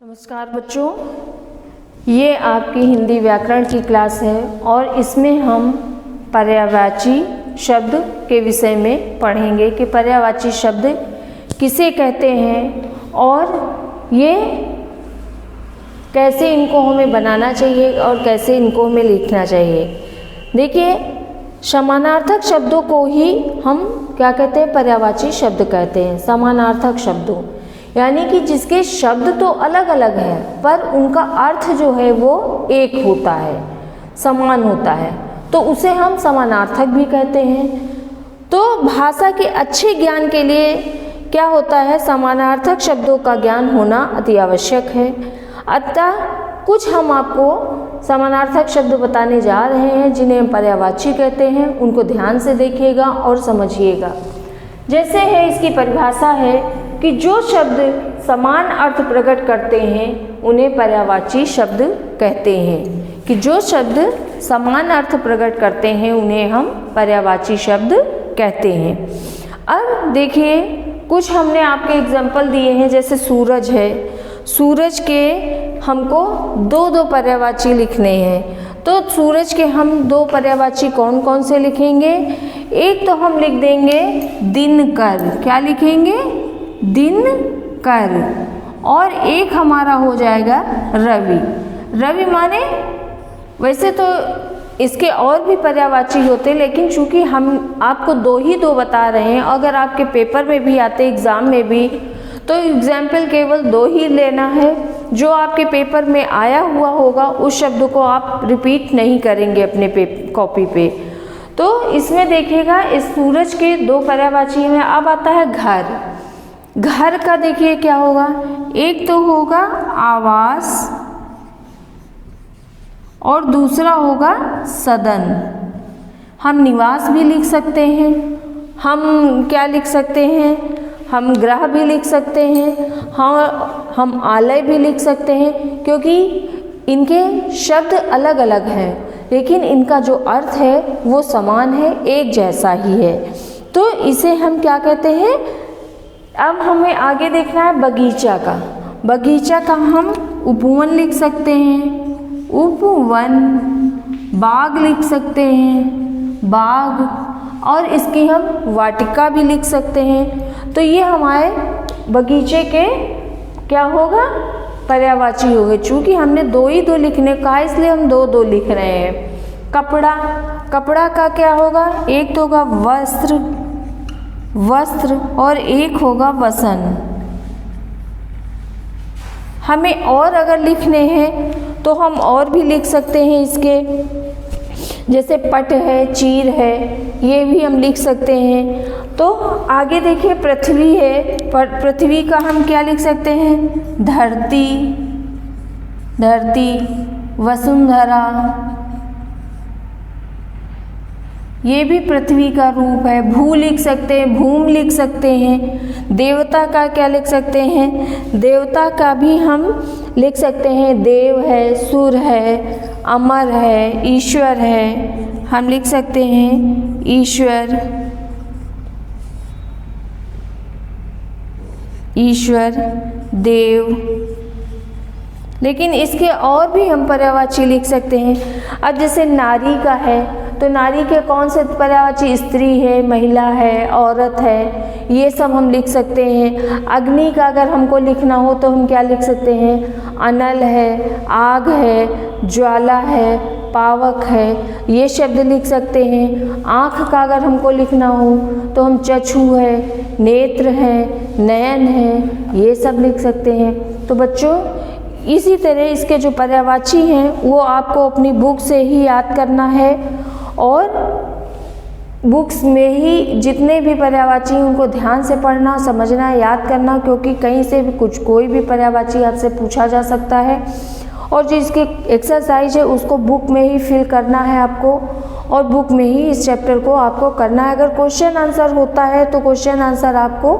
नमस्कार बच्चों, ये आपकी हिंदी व्याकरण की क्लास है और इसमें हम पर्यायवाची शब्द के विषय में पढ़ेंगे कि पर्यायवाची शब्द किसे कहते हैं और ये कैसे इनको हमें बनाना चाहिए और कैसे इनको हमें लिखना चाहिए। देखिए, समानार्थक शब्दों को ही हम क्या कहते हैं? पर्यायवाची शब्द कहते हैं। समानार्थक शब्दों यानी कि जिसके शब्द तो अलग अलग हैं पर उनका अर्थ जो है वो एक होता है, समान होता है, तो उसे हम समानार्थक भी कहते हैं। तो भाषा के अच्छे ज्ञान के लिए क्या होता है? समानार्थक शब्दों का ज्ञान होना अति आवश्यक है। अतः कुछ हम आपको समानार्थक शब्द बताने जा रहे हैं जिन्हें हम पर्यायवाची कहते हैं। उनको ध्यान से देखिएगा और समझिएगा। जैसे है, इसकी परिभाषा है कि जो शब्द समान अर्थ प्रकट करते हैं उन्हें पर्यायवाची शब्द कहते हैं। कि जो शब्द समान अर्थ प्रकट करते हैं उन्हें हम पर्यायवाची शब्द कहते हैं। अब देखिए, कुछ हमने आपके एग्जाम्पल दिए हैं। जैसे सूरज है, सूरज के हमको दो पर्यायवाची लिखने हैं। तो सूरज के हम दो पर्यायवाची कौन कौन से लिखेंगे? एक तो हम लिख देंगे दिनकर। क्या लिखेंगे? दिनकर। और एक हमारा हो जाएगा रवि। रवि माने, वैसे तो इसके और भी पर्यायवाची होते, लेकिन चूंकि हम आपको दो बता रहे हैं, अगर आपके पेपर में भी आते, एग्ज़ाम में भी, तो एग्जाम्पल केवल दो ही लेना है। जो आपके पेपर में आया हुआ होगा उस शब्द को आप रिपीट नहीं करेंगे अपने कॉपी पे। तो इसमें देखिएगा, इस सूरज के दो पर्यायवाची में अब आता है घर। घर का देखिए क्या होगा? एक तो होगा आवास और दूसरा होगा सदन। हम निवास भी लिख सकते हैं, हम क्या लिख सकते हैं? हम गृह भी लिख सकते हैं, हम आलय भी लिख सकते हैं, क्योंकि इनके शब्द अलग अलग हैं लेकिन इनका जो अर्थ है वो समान है, एक जैसा ही है। तो इसे हम क्या कहते हैं? अब हमें आगे देखना है बगीचा का। बगीचा का हम उपवन लिख सकते हैं, उपवन। बाग लिख सकते हैं, बाग। और इसकी हम वाटिका भी लिख सकते हैं। तो ये हमारे बगीचे के क्या होगा? पर्यायवाची हो गए। चूँकि हमने दो लिखने का, इसलिए हम दो लिख रहे हैं। कपड़ा, कपड़ा का क्या होगा? एक तो होगा वस्त्र, वस्त्र, और एक होगा वसन। हमें और अगर लिखने हैं तो हम और भी लिख सकते हैं इसके। जैसे पट है, चीर है, ये भी हम लिख सकते हैं। तो आगे देखिए, पृथ्वी है। पृथ्वी का हम क्या लिख सकते हैं? धरती, धरती, वसुंधरा, ये भी पृथ्वी का रूप है। भू लिख सकते हैं, भूम लिख सकते हैं। देवता का क्या लिख सकते हैं? देवता का भी हम लिख सकते हैं। देव है, सुर है, अमर है, ईश्वर है। हम लिख सकते हैं ईश्वर, ईश्वर, देव। लेकिन इसके और भी हम पर्यायवाची लिख सकते हैं। अब जैसे नारी का है, तो नारी के कौन से पर्यायवाची? स्त्री है, महिला है, औरत है, ये सब हम लिख सकते हैं। अग्नि का अगर हमको लिखना हो तो हम क्या लिख सकते हैं? अनल है, आग है, ज्वाला है, पावक है, ये शब्द लिख सकते हैं। आँख का अगर हमको लिखना हो तो हम चक्षु है, नेत्र है, नयन है, ये सब लिख सकते हैं। तो बच्चों, इसी तरह इसके जो पर्यायवाची हैं वो आपको अपनी बुक से ही याद करना है और बुक्स में ही जितने भी पर्यायवाची हैं उनको ध्यान से पढ़ना, समझना, याद करना, क्योंकि कहीं से भी कोई भी पर्यायवाची आपसे पूछा जा सकता है। और जो इसकी एक्सरसाइज है उसको बुक में ही फिल करना है आपको, और बुक में ही इस चैप्टर को आपको करना है। अगर क्वेश्चन आंसर होता है तो क्वेश्चन आंसर आपको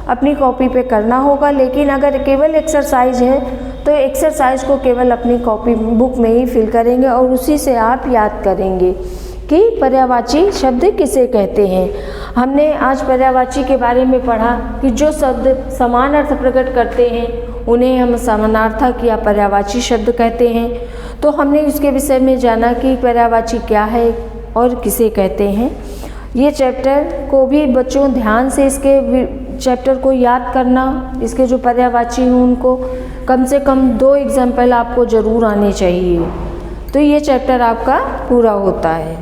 अपनी कॉपी पे करना होगा, लेकिन अगर केवल एक्सरसाइज है तो एक्सरसाइज को केवल अपनी कॉपी बुक में ही फिल करेंगे और उसी से आप याद करेंगे कि पर्यायवाची शब्द किसे कहते हैं। हमने आज पर्यायवाची के बारे में पढ़ा कि जो शब्द समान अर्थ प्रकट करते हैं उन्हें हम समानार्थक या पर्यायवाची शब्द कहते हैं। तो हमने इसके विषय में जाना कि पर्यायवाची क्या है और किसे कहते हैं। ये चैप्टर को भी बच्चों ध्यान से इसके चैप्टर को याद करना, इसके जो पर्यायवाची हैं उनको कम से कम 2 एग्जाम्पल आपको ज़रूर आने चाहिए, तो ये चैप्टर आपका पूरा होता है।